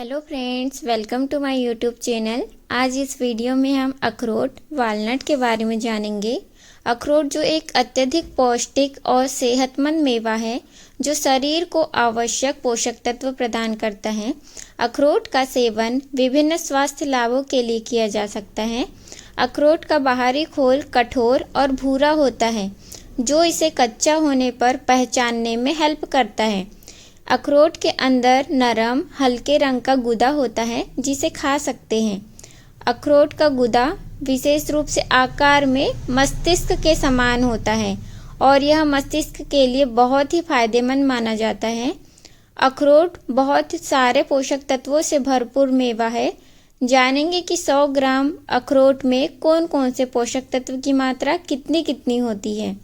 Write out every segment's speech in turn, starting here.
Hello friends, welcome to my YouTube channel. आज इस video में हम अखरोट वालनट के बारे में जानेंगे। अखरोट जो एक अत्यधिक पौष्टिक और सेहतमंद मेवा है जो शरीर को आवश्यक पोषक तत्व प्रदान करता है। अखरोट का सेवन विभिन्न स्वास्थ्य लाभों के लिए किया जा सकता है। अखरोट का बाहरी खोल कठोर और भूरा होता है जो इसे कच्चा होने पर पहचानने में हेल्प करता है। अखरोट के अंदर नरम हल्के रंग का गुदा होता है जिसे खा सकते हैं। अखरोट का गुदा विशेष रूप से आकार में मस्तिष्क के समान होता है और यह मस्तिष्क के लिए बहुत ही फायदेमंद माना जाता है। अखरोट बहुत सारे पोषक तत्वों से भरपूर मेवा है। जानेंगे कि 100 ग्राम अखरोट में कौन कौन से पोषक तत्व की मात्रा कितनी कितनी होती है।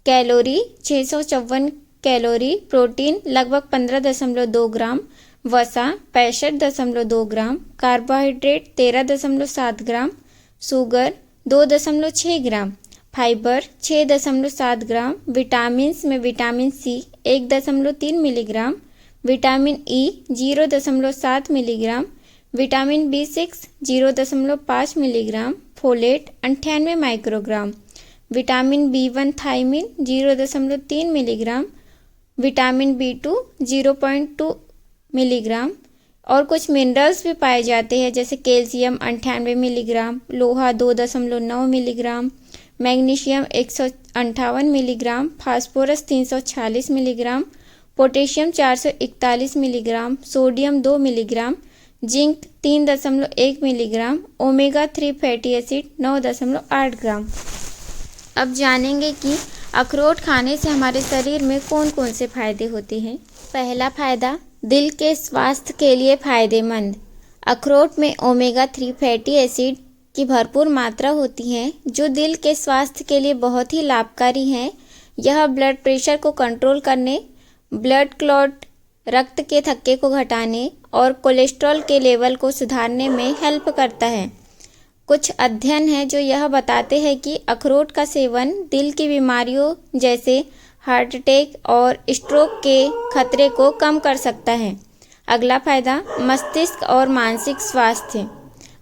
कैलोरी 654 कैलोरी, प्रोटीन लगभग 15.2 ग्राम, वसा 65.2 gram, carbohydrate 13.7 gram, sugar 2.6 gram, fibre 6.7 gram, vitamins में vitamin C 1.3 milligram, vitamin E 0.7 milligram, vitamin B6 0.5 milligram, folate 98 microgram, vitamin B1 thiamine 0.3 milligram, vitamin B2 0.2 milligram और कुछ मिनरल्स भी पाए जाते हैं जैसे कैल्शियम 98 मिलीग्राम, लोहा 2.9 milligram, magnesium 158 milligram, phosphorus 346 milligram, potassium 441 milligram, sodium 2 milligram, zinc 3.1 milligram, omega 3 fatty acid 9.8 ग्राम। अब जानेंगे कि अखरोट खाने से हमारे शरीर में कौन कौन से फायदे होते हैं। पहला फायदा, दिल के स्वास्थ्य के लिए फायदेमंद। अखरोट में ओमेगा 3 फैटी एसिड की भरपूर मात्रा होती है जो दिल के स्वास्थ्य के लिए बहुत ही लाभकारी है। यह ब्लड प्रेशर को कंट्रोल करने, ब्लड क्लॉट रक्त के थक्के को घटाने और कोलेस्ट्रॉल के लेवल को सुधारने में हेल्प करता है। कुछ अध्ययन हैं जो यह बताते हैं कि अखरोट का सेवन दिल की बीमारियों जैसे हार्ट अटैक और स्ट्रोक के खतरे को कम कर सकता है। अगला फायदा, मस्तिष्क और मानसिक स्वास्थ्य।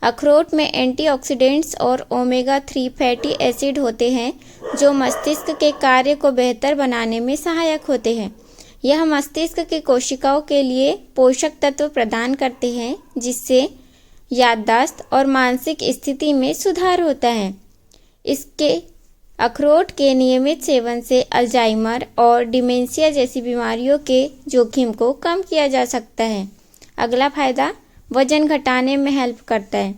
अखरोट में एंटीऑक्सीडेंट्स और ओमेगा 3 फैटी एसिड होते हैं जो मस्तिष्क के कार्य को बेहतर बनाने में सहायक होते हैं। यह मस्तिष्क की कोशिकाओं के लिए पोषक तत्व प्रदान करते हैं जिससे याददाश्त और मानसिक स्थिति में सुधार होता है। इसके अखरोट के नियमित सेवन से अल्जाइमर और डिमेंशिया जैसी बीमारियों के जोखिम को कम किया जा सकता है। अगला फायदा, वजन घटाने में हेल्प करता है।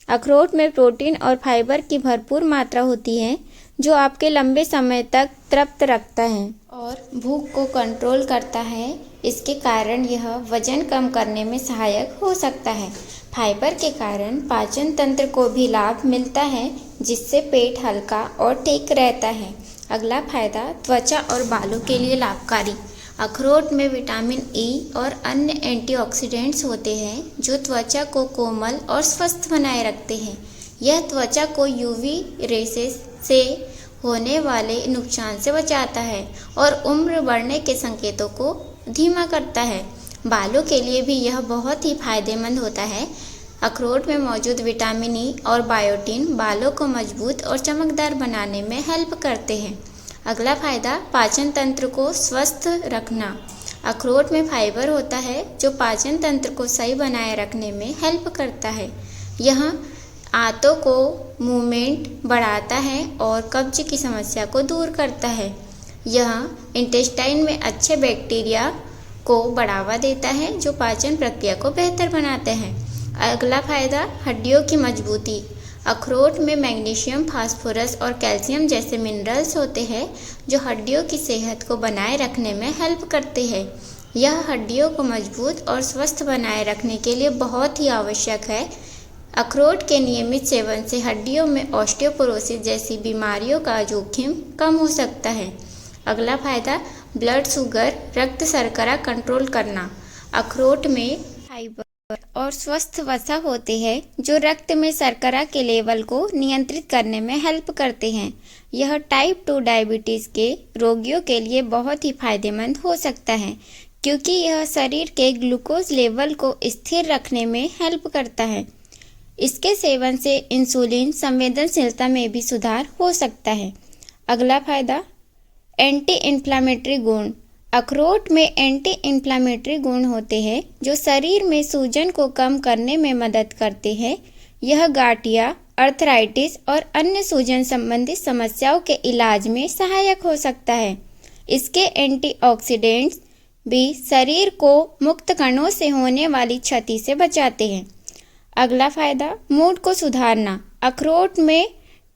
अखरोट में प्रोटीन और फाइबर की भरपूर मात्रा होती है जो आपके लंबे समय तक तृप्त रखता है और भूख को कंट्रोल करता है। इसके कारण यह वजन कम करने में सहायक हो सकता है। फाइबर के कारण पाचन तंत्र को भी लाभ मिलता है जिससे पेट हल्का और ठीक रहता है। अगला फायदा, त्वचा और बालों के लिए लाभकारी। अखरोट में विटामिन ई और अन्य एंटीऑक्सीडेंट्स होते हैं जो त्वचा को कोमल और स्वस्थ बनाए रखते हैं। यह त्वचा को यूवी रेसेस से होने वाले नुकसान से बचाता है और उम्र बढ़ने के संकेतों को धीमा करता है। बालों के लिए भी यह बहुत ही फायदेमंद होता है। अखरोट में मौजूद विटामिन ई और बायोटिन बालों को मजबूत और चमकदार बनाने में हेल्प करते हैं। अगला फायदा, पाचन तंत्र को स्वस्थ रखना। अखरोट में फाइबर होता है जो पाचन तंत्र को सही बनाए रखने में हेल्प करता है। यह आंतों को मूवमेंट बढ़ाता है और कब्ज की समस्या को दूर करता है। यह इंटेस्टाइन में अच्छे बैक्टीरिया को बढ़ावा देता है जो पाचन प्रक्रिया को बेहतर बनाते हैं। अगला फायदा, हड्डियों की मजबूती। अखरोट में मैग्नीशियम, फास्फोरस और कैल्शियम जैसे मिनरल्स होते हैं जो हड्डियों की सेहत को बनाए रखने में हेल्प करते हैं। यह हड्डियों को मजबूत और स्वस्थ बनाए रखने के लिए बहुत ही आवश्यक है। अखरोट के नियमित सेवन से हड्डियों में ऑस्टियोपोरोसिस जैसी बीमारियों का जोखिम कम हो सकता है। अगला फायदा, ब्लड शुगर रक्त शर्करा कंट्रोल करना। अखरोट में फाइबर और स्वस्थ वसा होते हैं जो रक्त में शर्करा के लेवल को नियंत्रित करने में हेल्प करते हैं। यह टाइप 2 डायबिटीज़ के रोगियों के लिए बहुत ही फायदेमंद हो सकता है क्योंकि यह शरीर के ग्लूकोज लेवल को स्थिर रखने में हेल्प करता है। इसके सेवन से इंसुलिन संवेदनशीलता में भी सुधार हो सकता है। अगला फायदा, एंटी इन्फ्लामेटरी गुण। अखरोट में एंटी इन्फ्लामेटरी गुण होते हैं जो शरीर में सूजन को कम करने में मदद करते हैं। यह गांठिया, अर्थराइटिस और अन्य सूजन संबंधी समस्याओं के इलाज में सहायक हो सकता है। इसके एंटीऑक्सीडेंट्स भी शरीर को मुक्त कणों से होने वाली क्षति से बचाते हैं। अगला फायदा, मूड को सुधारना। अखरोट में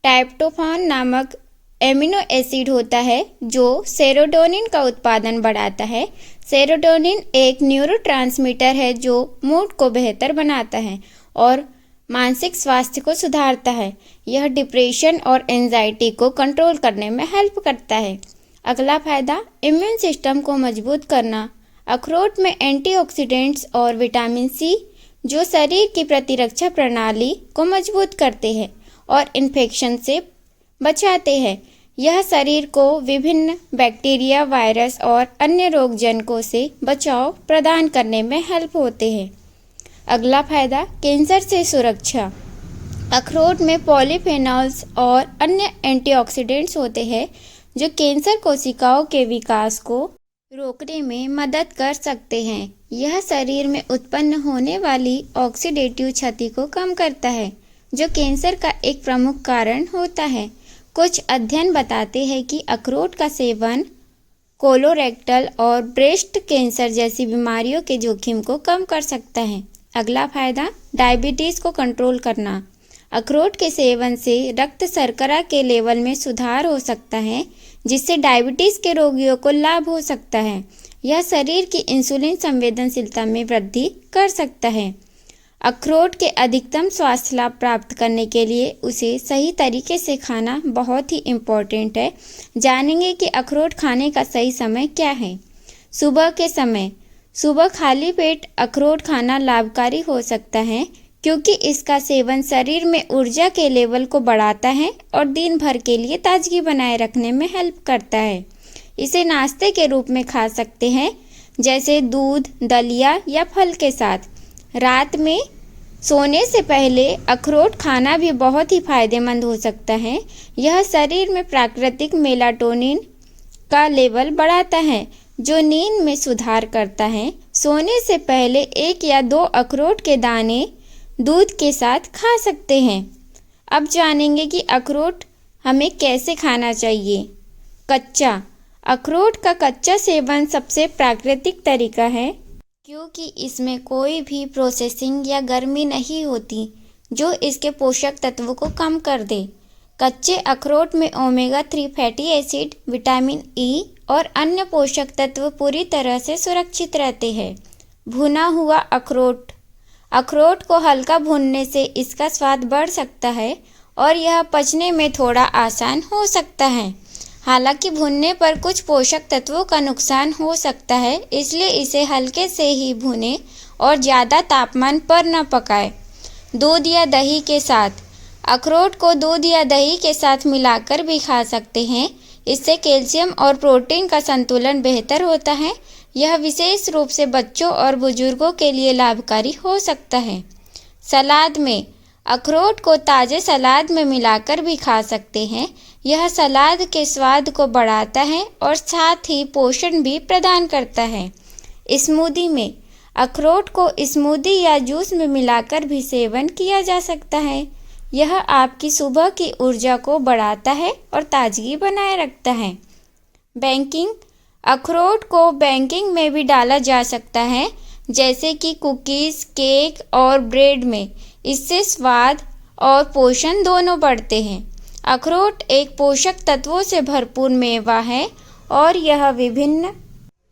ट्राइप्टोफैन नामक एमिनो एसिड होता है जो सेरोटोनिन का उत्पादन बढ़ाता है। सेरोटोनिन एक न्यूरोट्रांसमीटर है जो मूड को बेहतर बनाता है और मानसिक स्वास्थ्य को सुधारता है। यह डिप्रेशन और एंजाइटी को कंट्रोल करने में हेल्प करता है। अगला फायदा, इम्यून सिस्टम को मजबूत करना। अखरोट में एंटीऑक्सीडेंट्स और विटामिन सी जो शरीर की प्रतिरक्षा प्रणाली को मजबूत करते हैं और इन्फेक्शन से बचाते हैं। यह शरीर को विभिन्न बैक्टीरिया, वायरस और अन्य रोगजनकों से बचाव प्रदान करने में हेल्प होते हैं। अगला फायदा, कैंसर से सुरक्षा। अखरोट में पॉलीफेनॉल्स और अन्य एंटीऑक्सीडेंट्स होते हैं जो कैंसर कोशिकाओं के विकास को रोकने में मदद कर सकते हैं। यह शरीर में उत्पन्न होने वाली ऑक्सीडेटिव क्षति को कम करता है जो कैंसर का एक प्रमुख कारण होता है। कुछ अध्ययन बताते हैं कि अखरोट का सेवन कोलोरेक्टल और ब्रेस्ट कैंसर जैसी बीमारियों के जोखिम को कम कर सकता है। अगला फायदा, डायबिटीज़ को कंट्रोल करना। अखरोट के सेवन से रक्त शर्करा के लेवल में सुधार हो सकता है जिससे डायबिटीज़ के रोगियों को लाभ हो सकता है। यह शरीर की इंसुलिन संवेदनशीलता में वृद्धि कर सकता है। अखरोट के अधिकतम स्वास्थ्य लाभ प्राप्त करने के लिए उसे सही तरीके से खाना बहुत ही इम्पोर्टेंट है। जानेंगे कि अखरोट खाने का सही समय क्या है। सुबह के समय, सुबह खाली पेट अखरोट खाना लाभकारी हो सकता है क्योंकि इसका सेवन शरीर में ऊर्जा के लेवल को बढ़ाता है और दिन भर के लिए ताजगी बनाए रखने में हेल्प करता है। इसे नाश्ते के रूप में खा सकते हैं जैसे दूध, दलिया या फल के साथ। रात में सोने से पहले अखरोट खाना भी बहुत ही फायदेमंद हो सकता है। यह शरीर में प्राकृतिक मेलाटोनिन का लेवल बढ़ाता है जो नींद में सुधार करता है। सोने से पहले 1 या 2 अखरोट के दाने दूध के साथ खा सकते हैं। अब जानेंगे कि अखरोट हमें कैसे खाना चाहिए। कच्चा, अखरोट का कच्चा सेवन सबसे प्राकृतिक तरीका है क्योंकि इसमें कोई भी प्रोसेसिंग या गर्मी नहीं होती जो इसके पोषक तत्वों को कम कर दे। कच्चे अखरोट में omega 3 fatty acid, vitamin E और अन्य पोषक तत्व पूरी तरह से सुरक्षित रहते हैं। भुना हुआ अखरोट, अखरोट को हल्का भूनने से इसका स्वाद बढ़ सकता है और यह पचने में थोड़ा आसान हो सकता है। हालांकि भूनने पर कुछ पोषक तत्वों का नुकसान हो सकता है, इसलिए इसे हल्के से ही भूनें और ज़्यादा तापमान पर न पकाएं। दूध या दही के साथ, अखरोट को दूध या दही के साथ मिलाकर भी खा सकते हैं। इससे कैल्शियम और प्रोटीन का संतुलन बेहतर होता है। यह विशेष रूप से बच्चों और बुजुर्गों के लिए लाभकारी हो सकता है। सलाद में, अखरोट को ताज़े सलाद में मिलाकर भी खा सकते हैं। यह सलाद के स्वाद को बढ़ाता है और साथ ही पोषण भी प्रदान करता है। स्मूदी में, अखरोट को स्मूदी या जूस में मिलाकर भी सेवन किया जा सकता है। यह आपकी सुबह की ऊर्जा को बढ़ाता है और ताजगी बनाए रखता है। बेकिंग, अखरोट को बेकिंग में भी डाला जा सकता है जैसे कि कुकीज़, केक और ब्रेड में। इससे स्वाद और पोषण दोनों बढ़ते हैं। अखरोट एक पोषक तत्वों से भरपूर मेवा है और यह विभिन्न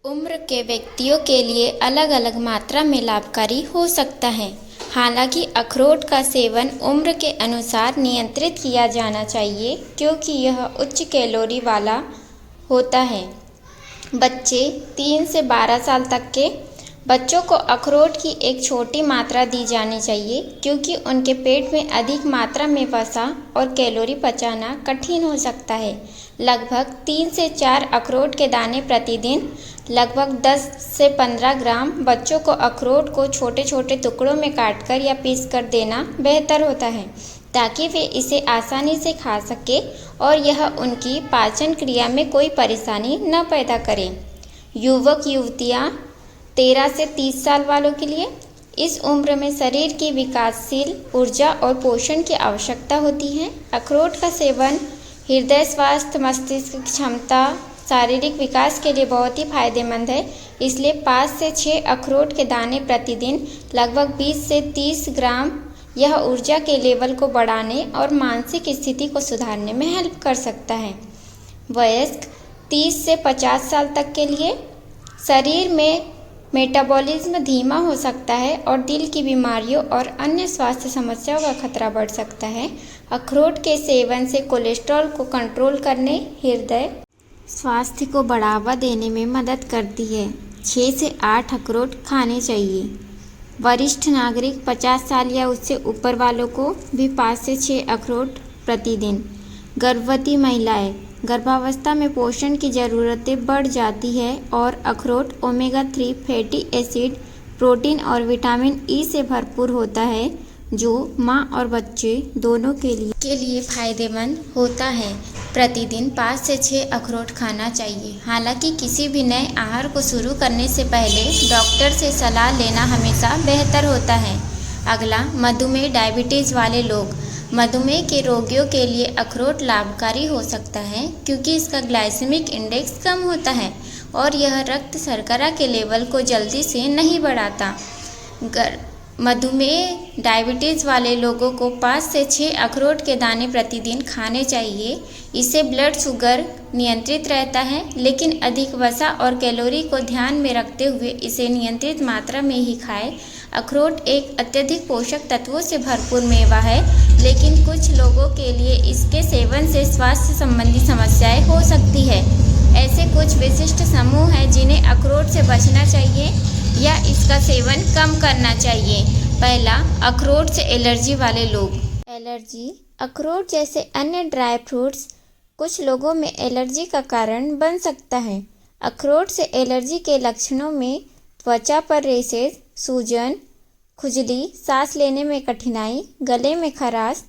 उम्र के व्यक्तियों के लिए अलग अलग मात्रा में लाभकारी हो सकता है। हालांकि अखरोट का सेवन उम्र के अनुसार नियंत्रित किया जाना चाहिए क्योंकि यह उच्च कैलोरी वाला होता है। बच्चे 3 से 12 साल तक के बच्चों को अखरोट की एक छोटी मात्रा दी जानी चाहिए क्योंकि उनके पेट में अधिक मात्रा में वसा और कैलोरी पचाना कठिन हो सकता है। लगभग 3 से 4 अखरोट के दाने प्रतिदिन, लगभग 10 से 15 ग्राम। बच्चों को अखरोट को छोटे छोटे टुकड़ों में काटकर या पीसकर देना बेहतर होता है ताकि वे इसे आसानी से खा सके और यह उनकी पाचन क्रिया में कोई परेशानी न पैदा करे। युवक युवतियाँ 13 से 30 साल वालों के लिए, इस उम्र में शरीर की विकासशील ऊर्जा और पोषण की आवश्यकता होती है। अखरोट का सेवन हृदय स्वास्थ्य, मस्तिष्क की क्षमता, शारीरिक विकास के लिए बहुत ही फायदेमंद है। इसलिए 5 से 6 अखरोट के दाने प्रतिदिन, लगभग 20 से 30 ग्राम, यह ऊर्जा के लेवल को बढ़ाने और मानसिक स्थिति को सुधारने में हेल्प कर सकता है। वयस्क 30 से 50 साल तक के लिए, शरीर में मेटाबॉलिज्म धीमा हो सकता है और दिल की बीमारियों और अन्य स्वास्थ्य समस्याओं का खतरा बढ़ सकता है। अखरोट के सेवन से कोलेस्ट्रॉल को कंट्रोल करने, हृदय स्वास्थ्य को बढ़ावा देने में मदद करती है। 6 से 8 अखरोट खाने चाहिए। वरिष्ठ नागरिक 50 साल या उससे ऊपर वालों को भी 5 से 6 अखरोट प्रतिदिन। गर्भवती महिलाएं, गर्भावस्था में पोषण की ज़रूरतें बढ़ जाती है और अखरोट ओमेगा 3 फैटी एसिड, प्रोटीन और विटामिन ई से भरपूर होता है जो माँ और बच्चे दोनों के लिए फायदेमंद होता है। प्रतिदिन 5 से 6 अखरोट खाना चाहिए। हालांकि किसी भी नए आहार को शुरू करने से पहले डॉक्टर से सलाह लेना हमेशा बेहतर होता है। अगला, मधुमेह डायबिटीज़ वाले लोग। मधुमेह के रोगियों के लिए अखरोट लाभकारी हो सकता है क्योंकि इसका ग्लाइसेमिक इंडेक्स कम होता है और यह रक्त शर्करा के लेवल को जल्दी से नहीं बढ़ाता। मधुमेह डायबिटीज़ वाले लोगों को 5 से 6 अखरोट के दाने प्रतिदिन खाने चाहिए। इससे ब्लड शुगर नियंत्रित रहता है, लेकिन अधिक वसा और कैलोरी को ध्यान में रखते हुए इसे नियंत्रित मात्रा में ही खाएं। अखरोट एक अत्यधिक पोषक तत्वों से भरपूर मेवा है, लेकिन कुछ लोगों के लिए इसके सेवन से स्वास्थ्य संबंधी समस्याएं हो सकती है। ऐसे कुछ विशिष्ट समूह हैं जिन्हें अखरोट से बचना चाहिए या इसका सेवन कम करना चाहिए। पहला, अखरोट से एलर्जी वाले लोग। एलर्जी, अखरोट जैसे अन्य ड्राई फ्रूट्स कुछ लोगों में एलर्जी का कारण बन सकता है। अखरोट से एलर्जी के लक्षणों में त्वचा पर रेशेज, सूजन, खुजली, सांस लेने में कठिनाई, गले में खराश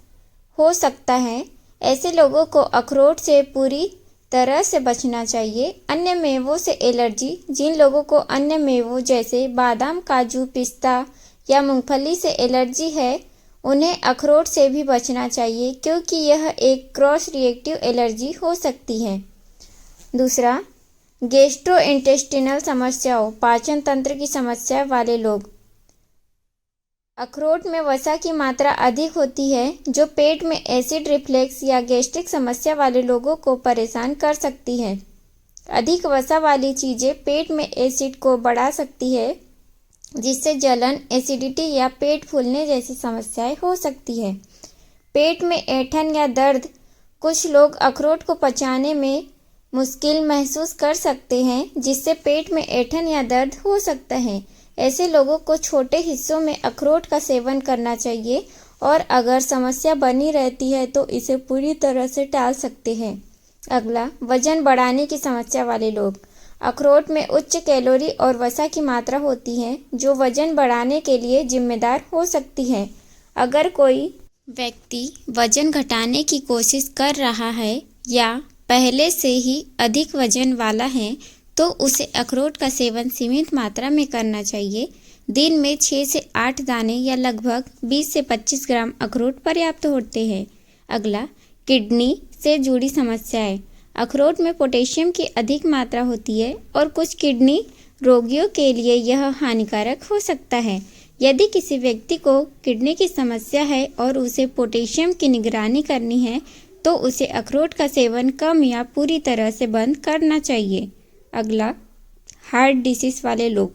हो सकता है। ऐसे लोगों को अखरोट से पूरी तरह से बचना चाहिए। अन्य मेवों से एलर्जी, जिन लोगों को अन्य मेवों जैसे बादाम, काजू, पिस्ता या मूंगफली से एलर्जी है, उन्हें अखरोट से भी बचना चाहिए क्योंकि यह एक क्रॉस रिएक्टिव एलर्जी हो सकती है। दूसरा, गैस्ट्रोइंटेस्टिनल समस्याओं, पाचन तंत्र की समस्या वाले लोग। अखरोट में वसा की मात्रा अधिक होती है जो पेट में एसिड रिफ्लेक्स या गैस्ट्रिक समस्या वाले लोगों को परेशान कर सकती है। अधिक वसा वाली चीज़ें पेट में एसिड को बढ़ा सकती है, जिससे जलन, एसिडिटी या पेट फूलने जैसी समस्याएं हो सकती है। पेट में ऐंठन या दर्द, कुछ लोग अखरोट को पचाने में मुश्किल महसूस कर सकते हैं, जिससे पेट में ऐंठन या दर्द हो सकता है। ऐसे लोगों को छोटे हिस्सों में अखरोट का सेवन करना चाहिए और अगर समस्या बनी रहती है तो इसे पूरी तरह से टाल सकते हैं। अगला, वजन बढ़ाने की समस्या वाले लोग। अखरोट में उच्च कैलोरी और वसा की मात्रा होती है जो वजन बढ़ाने के लिए जिम्मेदार हो सकती है। अगर कोई व्यक्ति वजन घटाने की कोशिश कर रहा है या पहले से ही अधिक वजन वाला है तो उसे अखरोट का सेवन सीमित मात्रा में करना चाहिए। दिन में 6 से 8 दाने या लगभग 20 से 25 ग्राम अखरोट पर्याप्त होते हैं। अगला, किडनी से जुड़ी समस्याएं। अखरोट में पोटेशियम की अधिक मात्रा होती है और कुछ किडनी रोगियों के लिए यह हानिकारक हो सकता है। यदि किसी व्यक्ति को किडनी की समस्या है और उसे पोटेशियम की निगरानी करनी है तो उसे अखरोट का सेवन कम या पूरी तरह से बंद करना चाहिए। अगला, हार्ट डिसीज वाले लोग।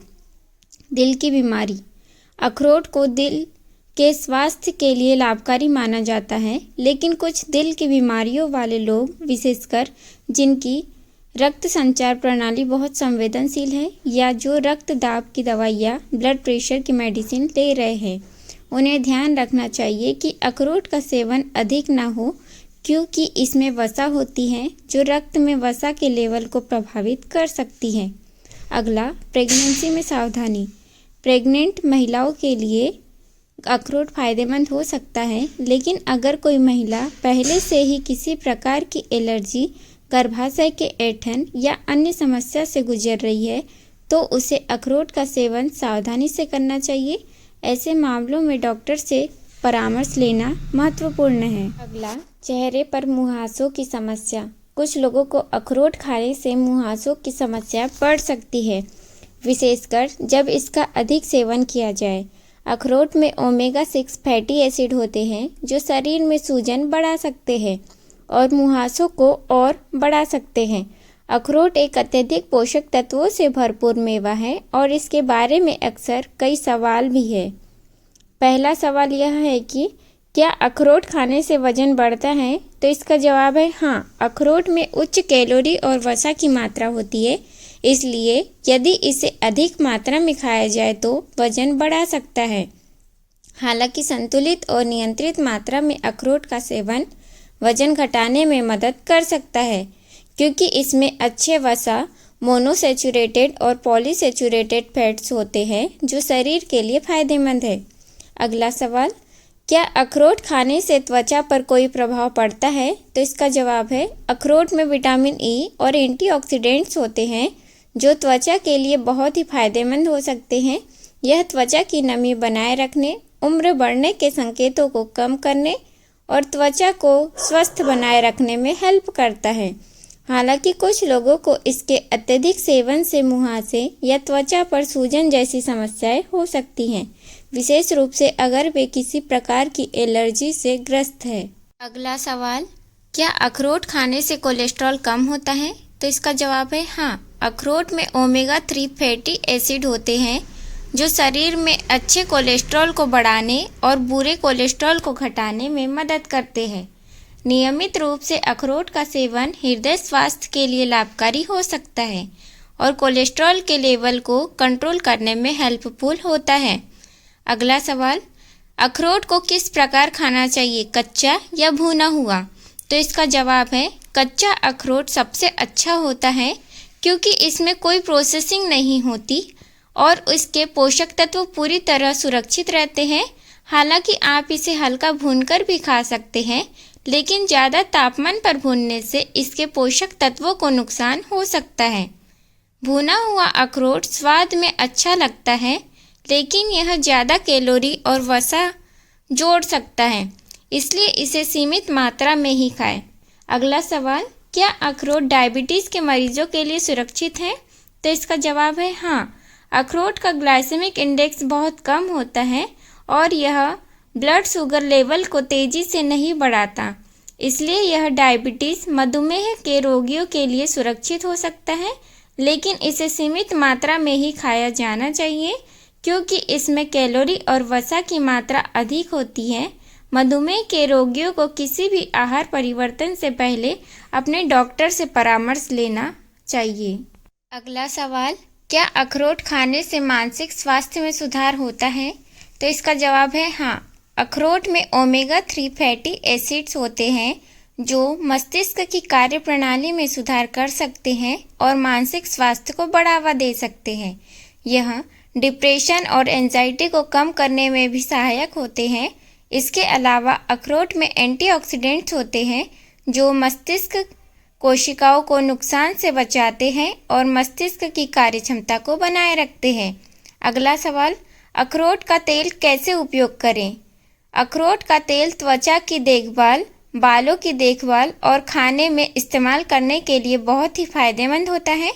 दिल की बीमारी। अखरोट को दिल के स्वास्थ्य के लिए लाभकारी माना जाता है, लेकिन कुछ दिल की बीमारियों वाले लोग, विशेषकर जिनकी रक्त संचार प्रणाली बहुत संवेदनशील है या जो रक्त दाब की दवाई या ब्लड प्रेशर की मेडिसिन ले रहे हैं, उन्हें ध्यान रखना चाहिए कि अखरोट का सेवन अधिक ना हो क्योंकि इसमें वसा होती है जो रक्त में वसा के लेवल को प्रभावित कर सकती है। अगला, प्रेगनेंसी में सावधानी। प्रेग्नेंट महिलाओं के लिए अखरोट फायदेमंद हो सकता है, लेकिन अगर कोई महिला पहले से ही किसी प्रकार की एलर्जी, गर्भाशय के ऐंठन या अन्य समस्या से गुजर रही है तो उसे अखरोट का सेवन सावधानी से करना चाहिए। ऐसे मामलों में डॉक्टर से परामर्श लेना महत्वपूर्ण है। अगला, चेहरे पर मुहासों की समस्या। कुछ लोगों को अखरोट खाने से मुहासों की समस्या बढ़ सकती है, विशेषकर जब इसका अधिक सेवन किया जाए। अखरोट में ओमेगा 6 फैटी एसिड होते हैं जो शरीर में सूजन बढ़ा सकते हैं और मुहासों को और बढ़ा सकते हैं। अखरोट एक अत्यधिक पोषक तत्वों से भरपूर मेवा है और इसके बारे में अक्सर कई सवाल भी है। पहला सवाल यह है कि क्या अखरोट खाने से वजन बढ़ता है? तो इसका जवाब है हाँ। अखरोट में उच्च कैलोरी और वसा की मात्रा होती है, इसलिए यदि इसे अधिक मात्रा में खाया जाए तो वजन बढ़ा सकता है। हालांकि संतुलित और नियंत्रित मात्रा में अखरोट का सेवन वजन घटाने में मदद कर सकता है, क्योंकि इसमें अच्छे वसा, मोनोसैचुरेटेड और पॉलीसैचुरेटेड फैट्स होते हैं जो शरीर के लिए फायदेमंद है। अगला सवाल, क्या अखरोट खाने से त्वचा पर कोई प्रभाव पड़ता है? तो इसका जवाब है अखरोट में विटामिन ई और एंटीऑक्सीडेंट्स होते हैं जो त्वचा के लिए बहुत ही फायदेमंद हो सकते हैं। यह त्वचा की नमी बनाए रखने, उम्र बढ़ने के संकेतों को कम करने और त्वचा को स्वस्थ बनाए रखने में हेल्प करता है। हालांकि कुछ लोगों को इसके अत्यधिक सेवन से मुहासे या त्वचा पर सूजन जैसी समस्याएं हो सकती हैं, विशेष रूप से अगर वे किसी प्रकार की एलर्जी से ग्रस्त है। अगला सवाल, क्या अखरोट खाने से कोलेस्ट्रॉल कम होता है? तो इसका जवाब है हाँ। अखरोट में ओमेगा 3 फैटी एसिड होते हैं जो शरीर में अच्छे कोलेस्ट्रॉल को बढ़ाने और बुरे कोलेस्ट्रॉल को घटाने में मदद करते हैं। नियमित रूप से अखरोट का सेवन हृदय स्वास्थ्य के लिए लाभकारी हो सकता है और कोलेस्ट्रॉल के लेवल को कंट्रोल करने में हेल्पफुल होता है। अगला सवाल, अखरोट को किस प्रकार खाना चाहिए, कच्चा या भुना हुआ? तो इसका जवाब है कच्चा अखरोट सबसे अच्छा होता है, क्योंकि इसमें कोई प्रोसेसिंग नहीं होती और इसके पोषक तत्व पूरी तरह सुरक्षित रहते हैं। हालांकि आप इसे हल्का भूनकर भी खा सकते हैं, लेकिन ज़्यादा तापमान पर भूनने से इसके पोषक तत्वों को नुकसान हो सकता है। भुना हुआ अखरोट स्वाद में अच्छा लगता है, लेकिन यह ज़्यादा कैलोरी और वसा जोड़ सकता है, इसलिए इसे सीमित मात्रा में ही खाएं। अगला सवाल, क्या अखरोट डायबिटीज़ के मरीजों के लिए सुरक्षित है? तो इसका जवाब है हाँ। अखरोट का ग्लाइसेमिक इंडेक्स बहुत कम होता है और यह ब्लड शुगर लेवल को तेज़ी से नहीं बढ़ाता, इसलिए यह डायबिटीज़, मधुमेह के रोगियों के लिए सुरक्षित हो सकता है, लेकिन इसे सीमित मात्रा में ही खाया जाना चाहिए क्योंकि इसमें कैलोरी और वसा की मात्रा अधिक होती है। मधुमेह के रोगियों को किसी भी आहार परिवर्तन से पहले अपने डॉक्टर से परामर्श लेना चाहिए। अगला सवाल, क्या अखरोट खाने से मानसिक स्वास्थ्य में सुधार होता है? तो इसका जवाब है हाँ। अखरोट में ओमेगा 3 फैटी एसिड्स होते हैं जो मस्तिष्क की कार्यप्रणाली में सुधार कर सकते हैं और मानसिक स्वास्थ्य को बढ़ावा दे सकते हैं। यह डिप्रेशन और एंजाइटी को कम करने में भी सहायक होते हैं। इसके अलावा अखरोट में एंटीऑक्सीडेंट्स होते हैं जो मस्तिष्क कोशिकाओं को नुकसान से बचाते हैं और मस्तिष्क की कार्यक्षमता को बनाए रखते हैं। अगला सवाल, अखरोट का तेल कैसे उपयोग करें? अखरोट का तेल त्वचा की देखभाल, बालों की देखभाल और खाने में इस्तेमाल करने के लिए बहुत ही फायदेमंद होता है।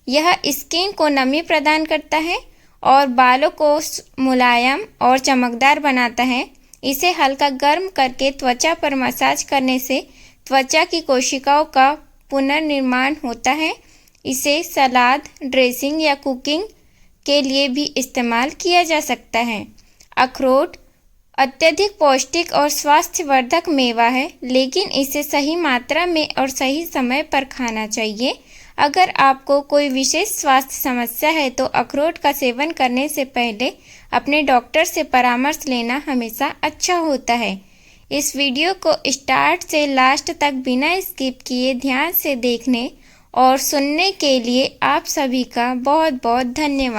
यह स्किन को नमी प्रदान करता है और बालों को मुलायम और चमकदार बनाता है। इसे हल्का गर्म करके त्वचा पर मसाज करने से त्वचा की कोशिकाओं का पुनर्निर्माण होता है। इसे सलाद, ड्रेसिंग या कुकिंग के लिए भी इस्तेमाल किया जा सकता है। अखरोट अत्यधिक पौष्टिक और स्वास्थ्यवर्धक मेवा है, लेकिन इसे सही मात्रा में और सही समय पर खाना चाहिए। अगर आपको कोई विशेष स्वास्थ्य समस्या है तो अखरोट का सेवन करने से पहले अपने डॉक्टर से परामर्श लेना हमेशा अच्छा होता है। इस वीडियो को स्टार्ट से लास्ट तक बिना स्किप किए ध्यान से देखने और सुनने के लिए आप सभी का बहुत बहुत धन्यवाद।